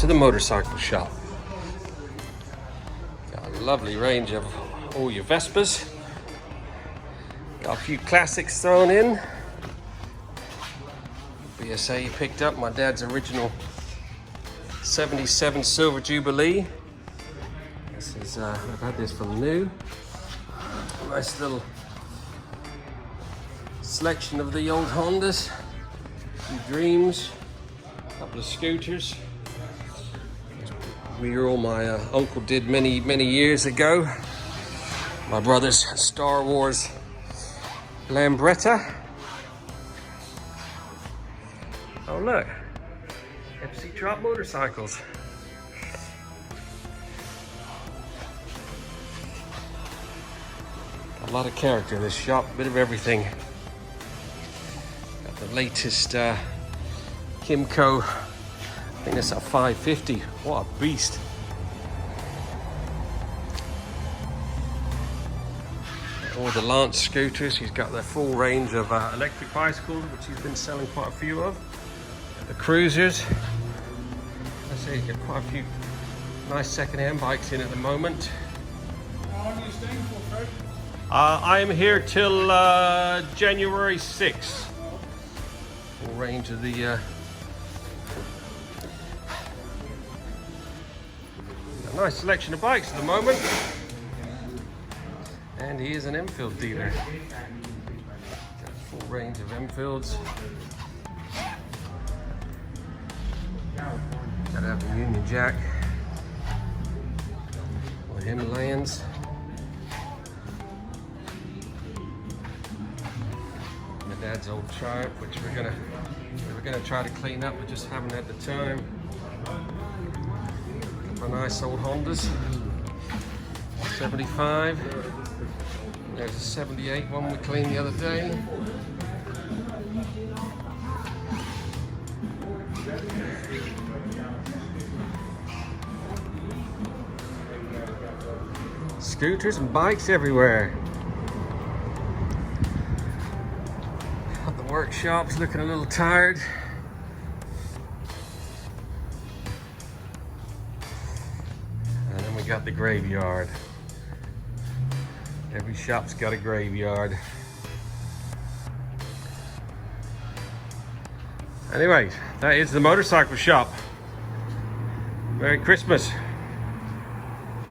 the motorcycle shop. Got a lovely range of all your Vespas. Got a few classics thrown in. BSA picked up my dad's original 77 Silver Jubilee. This is, I've had this from new. Nice little selection of the old Hondas, some Dreams, a couple of scooters. We were all my uncle did many years ago. My brother's Star Wars Lambretta. Oh look, FC Drop motorcycles. A lot of character in this shop, a bit of everything. Got the latest Kymco, I think that's a 550. What a beast. All the Lance scooters. He's got the full range of electric bicycles, which he's been selling quite a few of. The cruisers. Let's see, he's got quite a few nice second-hand bikes in at the moment. How long are you staying for, Fred? I am here till January 6th. Full range of the a nice selection of bikes at the moment. And he is an Enfield dealer. Got a full range of Enfields. Gotta have the Union Jack. Or Himalayans. My dad's old Triumph, which we're gonna try to clean up, but just haven't had the time. Couple of nice old Hondas. 75. There's a 78 one we cleaned the other day. Scooters and bikes everywhere. The workshop's looking a little tired. And then we got the graveyard. Every shop's got a graveyard. Anyways, that is the motorcycle shop. Merry Christmas.